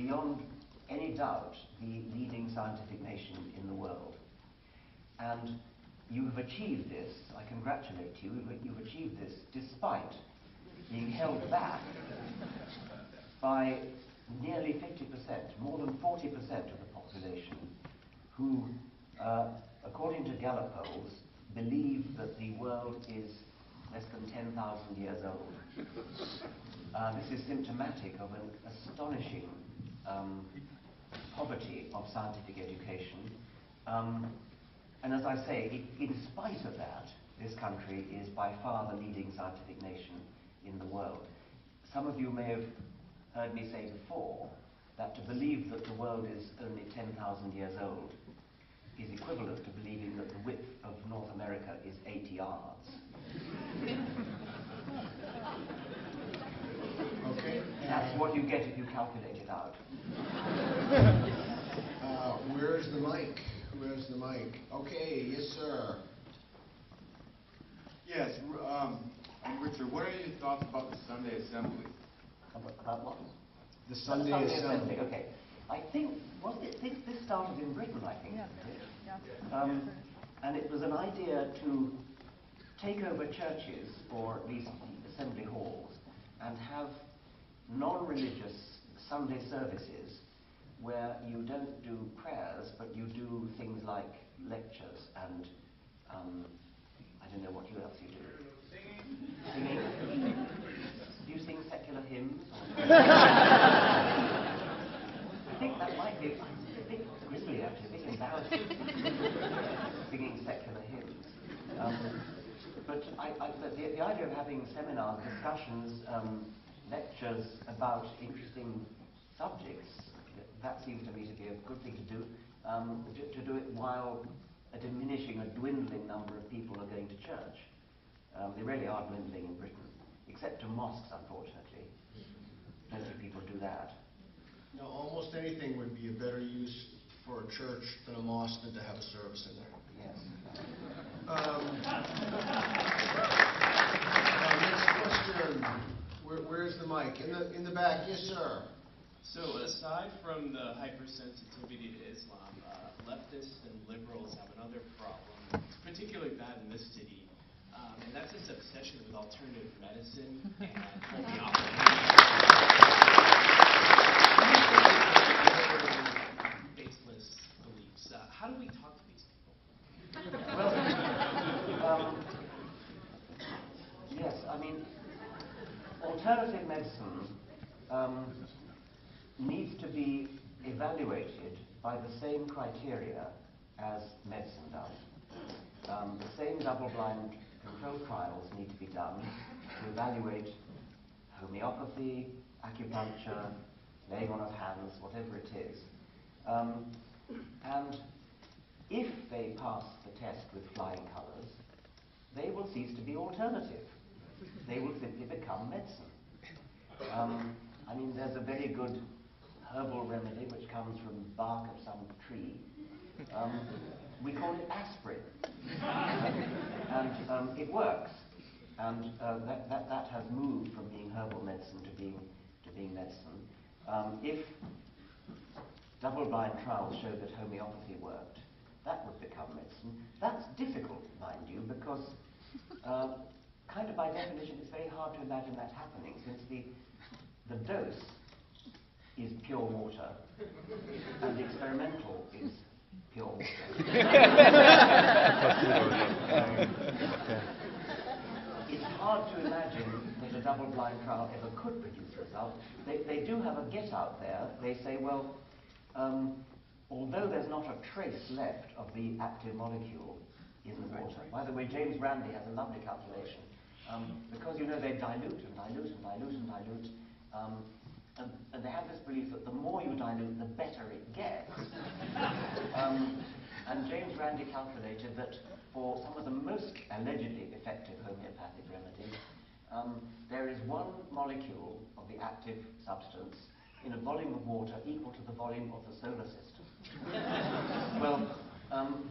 beyond any doubt, the leading scientific nation in the world. And you have achieved this, I congratulate you, you've achieved this despite being held back by nearly 50%, more than 40% of the population, who, according to Gallup polls, believe that the world is less than 10,000 years old. This is symptomatic of an astonishing poverty of scientific education. And as I say, in spite of that, this country is by far the leading scientific nation in the world. Some of you may have heard me say before that to believe that the world is only 10,000 years old is equivalent to believing that the width of North America is 8 yards. Okay. That's what you get if you calculate it out. Where's the mic? Where's the mic? Okay, yes, sir. Yes, Richard, what are your thoughts about the Sunday Assembly? About what? The Sunday Assembly. Okay. I think, this started in Britain, I think. Yeah. And it was an idea to take over churches, or at least assembly halls, and have non-religious Sunday services where you don't do prayers, but you do things like lectures and, I don't know what else you do. Singing? Do you sing secular hymns? I think that might be a bit grisly, actually, a bit embarrassing, singing secular hymns. But the idea of having seminars, discussions, lectures about interesting subjects, that seems to me to be a good thing to do, to do it while a diminishing, a dwindling number of people are going to church. They really are dwindling in Britain, except to mosques, unfortunately. Plenty of people do that. No, almost anything would be a better use for a church than a mosque than to have a service in there. Yes. Next question. Where's the mic? In the back. Yes, sir. So aside from the hypersensitivity to Islam, leftists and liberals have another problem. It's particularly bad in this city, and that's this obsession with alternative medicine and homeopathy. Baseless beliefs. How do we talk to these people? Well, yes, I mean, alternative medicine needs to be evaluated by the same criteria as medicine does. The same double-blind controlled trials need to be done to evaluate homeopathy, acupuncture, laying on of hands, whatever it is. And if they pass the test with flying colours, they will cease to be alternative. They will simply become medicine. I mean, there's a very good herbal remedy which comes from bark of some tree. We call it aspirin. And it works. And that has moved from being herbal medicine to being medicine. If double-blind trials show that homeopathy worked, that would become medicine. That's difficult, mind you, because kind of by definition it's very hard to imagine that happening, since the dose is pure water and the experimental is pure water. It's hard to imagine that a double-blind trial ever could produce a result. They do have a get out there. They say, well, although there's not a trace left of the active molecule in the water. By the way, James Randi has a lovely calculation. Because, you know, they dilute and dilute and dilute and dilute. And they have this belief that the more you dilute, the better it gets. And James Randi calculated that for some of the most allegedly effective homeopathic remedies, there is one molecule of the active substance in a volume of water equal to the volume of the solar system. Well,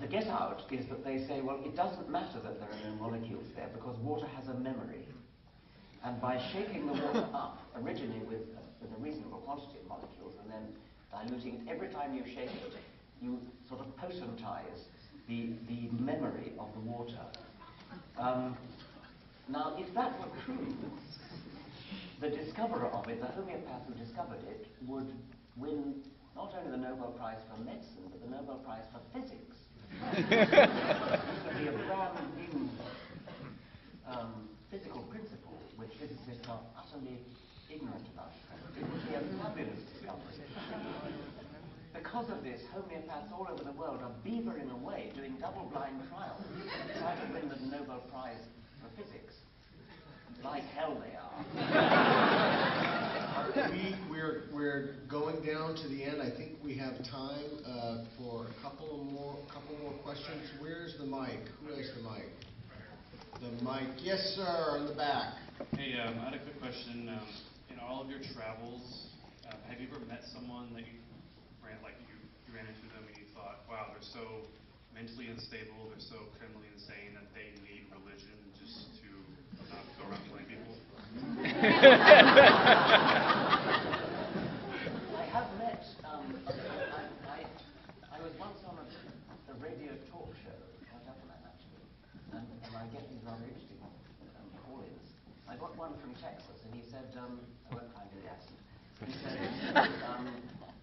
the get out is that they say, well, it doesn't matter that there are no molecules there because water has a memory. And by shaking the water up, originally with a reasonable quantity of molecules, and then diluting it. Every time you shake it, you sort of potentize the memory of the water. Now, if that were true, the discoverer of it, the homeopath who discovered it, would win not only the Nobel Prize for medicine, but the Nobel Prize for physics. This would be a brand new physical principle which physicists are utterly ignorant about. It would be a fabulous discovery. Because of this, homeopaths all over the world are beavering away, doing double-blind trials, trying to win the Nobel Prize for physics. Like hell they are. We're going down to the end. I think we have time for a couple more questions. Where's the mic? Who has the mic? The mic. Yes, sir, in the back. Hey, I had a quick question. In all of your travels, have you ever met someone that you ran into them and you thought, wow, they're so mentally unstable, they're so criminally insane that they need religion just to not go around killing people? I have met. I was once on a radio talk show, a gentleman actually, and I get these rather interesting call-ins. I got one from Texas, and he said, I won't try and do the accent. He said,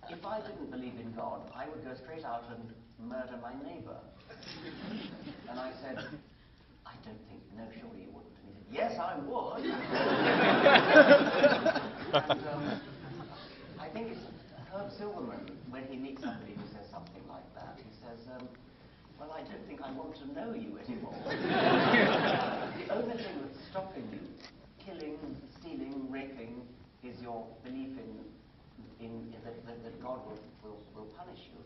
if I didn't believe in God, I would go straight out and murder my neighbor. And I said, I don't think, no, surely you wouldn't. And he said, yes, I would. And I think it's Herb Silverman, when he meets somebody who says something like that, he says, well, I don't think I want to know you anymore. The only thing that's stopping you, killing, stealing, raping, is your belief in that God will punish you.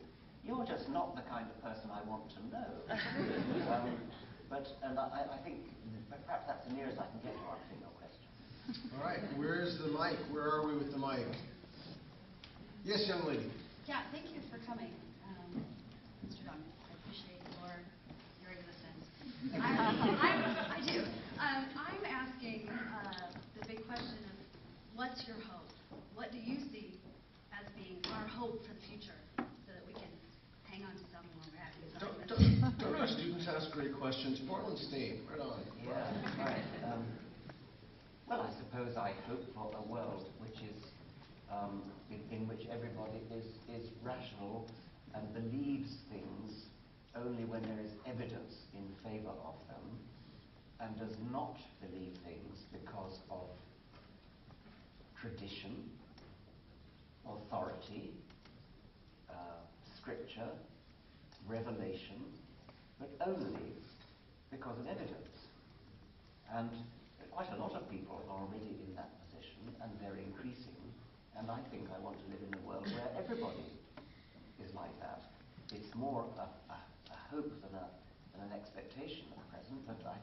You're just not the kind of person I want to know. I think perhaps that's the nearest I can get to answering your question. All right, where's the mic? Where are we with the mic? Yes, young lady. Yeah, thank you for coming, Mr. Dunn. I appreciate your existence. I do. I'm asking the big question of what's your hope? What do you see as being our hope for the future so that we can hang on to something while we're having Don't our students ask great questions? Portland State, right on. Yeah, right. Well, I suppose I hope for a world which is in which everybody is rational and believes things only when there is evidence in favor of them, and does not believe things because of tradition, authority, scripture, revelation, but only because of evidence. And quite a lot of people are already in that position, and they're increasing. And I think I want to live in a world where everybody is like that. It's more a hope than an expectation at present, but I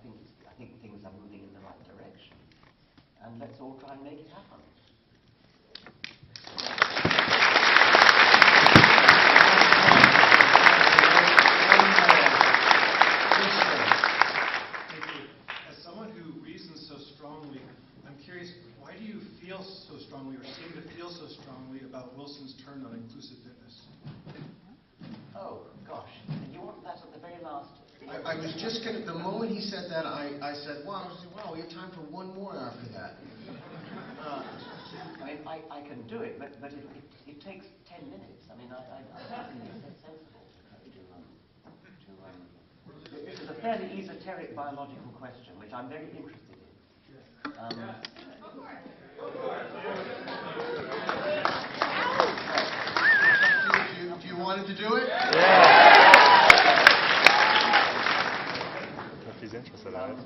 think things are moving in the right direction. And let's all try and make it happen. As someone who reasons so strongly, I'm curious, why do you feel so strongly, or seem to feel so strongly, about Wilson's turn on inclusive fitness? Oh, gosh. You want that at the very last? I was just going to, the moment he said that, I said, wow, we have time for one more after that. I mean, I can do it, but it takes 10 minutes. I mean, I think it's sensible to this is a fairly esoteric biological question, which I'm very interested in. Do you want to do it? If he's interested in it.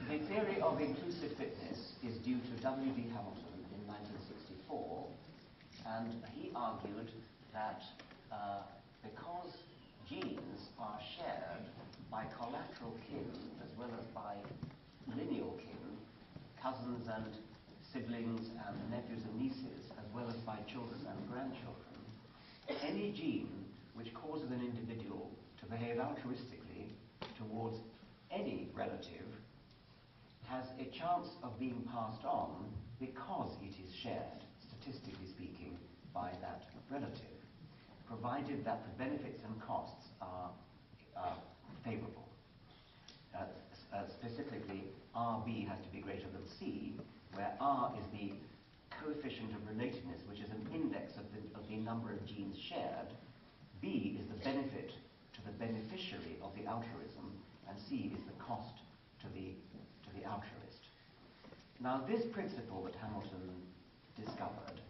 The theory of inclusive fitness is due to W.B. Hamilton in 1964, and he argued that because genes are shared by collateral kin as well as by lineal kin, cousins and siblings and nephews and nieces, as well as by children and grandchildren, any gene which causes an individual to behave altruistically towards any relative has a chance of being passed on because it is shared, statistically speaking, by that relative, provided that the benefits and costs are favorable. Specifically, RB has to be greater than C, where R is the coefficient of relatedness, which is an index of the number of genes shared. B is the benefit to the beneficiary of the altruism, and C is the cost to the altruist. Now, this principle that Hamilton discovered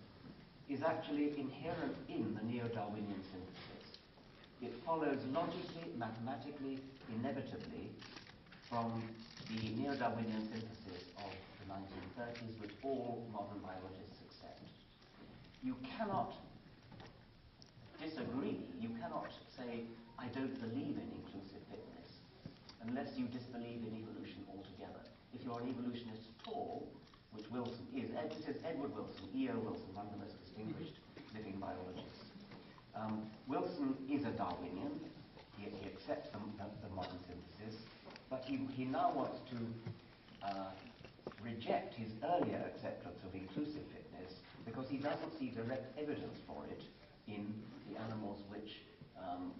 is actually inherent in the neo-Darwinian synthesis. It follows logically, mathematically, inevitably from the neo-Darwinian synthesis of the 1930s, which all modern biologists accept. You cannot disagree, you cannot say, I don't believe in inclusive fitness, unless you disbelieve in evolution altogether. If you're an evolutionist at all, which Wilson is, this is Edward Wilson, E.O. Wilson, one of the most distinguished living biologists. Wilson is a Darwinian. He accepts the modern synthesis, but he now wants to reject his earlier acceptance of inclusive fitness because he doesn't see direct evidence for it in the animals which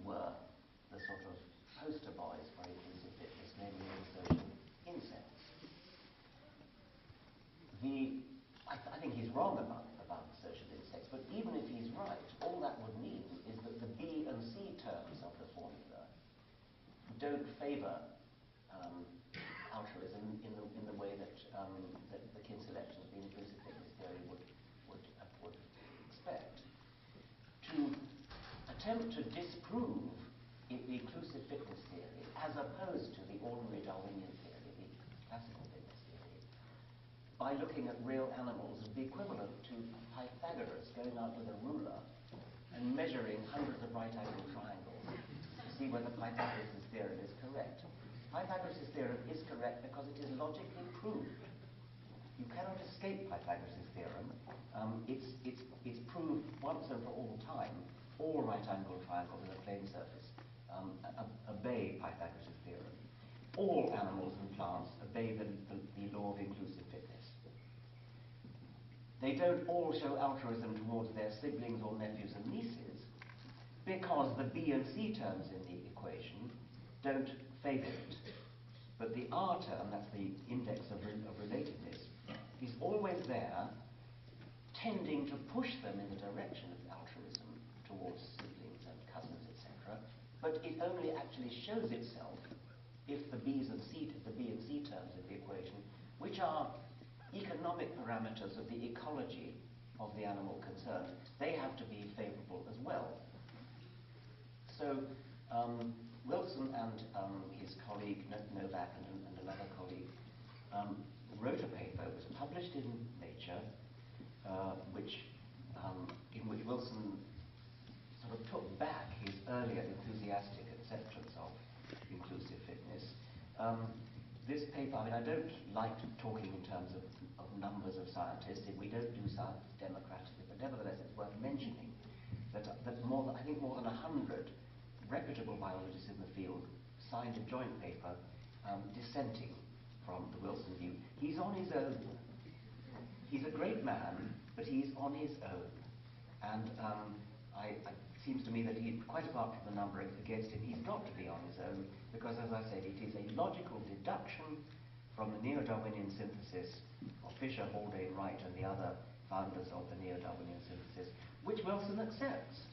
were the sort of poster boys for inclusive fitness, namely the social insects. I think he's wrong about the social insects, but even if he's right, all that would mean is that the B and C terms of the formula don't favour altruism in the way that the kin selection of the inclusive fitness theory would expect. To attempt to disprove the inclusive fitness theory as opposed to the ordinary Darwinian theory, the classical fitness theory, by looking at real animals would be equivalent to Pythagoras going out with a ruler and measuring hundreds of right-angled triangles to see whether Pythagoras' theorem is correct. Pythagoras' theorem is correct because it is logically proved. You cannot escape Pythagoras' theorem. It's proved once and for all time. All right-angled triangles in a plane surface obey Pythagoras' theorem. All animals and plants obey the law of inclusive fitness. They don't all show altruism towards their siblings or nephews and nieces because the B and C terms in the equation don't favour it. But the R term, that's the index of relatedness, is always there, tending to push them in the direction of altruism towards siblings and cousins, etc. But it only actually shows itself if the B and C terms of the equation, which are economic parameters of the ecology of the animal concerned, they have to be favourable as well. So Wilson and his colleague Novak and another colleague wrote a paper. It was published in Nature, in which Wilson sort of took back his earlier enthusiastic acceptance of inclusive fitness. This paper, I don't like talking in terms of numbers of scientists. We don't do science democratically, but nevertheless it's worth mentioning that more than 100 reputable biologists in the field signed a joint paper dissenting from the Wilson view. He's on his own. He's a great man, but he's on his own. And it seems to me that quite apart from the number against him, he's got to be on his own, because as I said, it is a logical deduction from the neo-Darwinian synthesis of Fisher, Haldane, Wright, and the other founders of the neo-Darwinian synthesis, which Wilson accepts.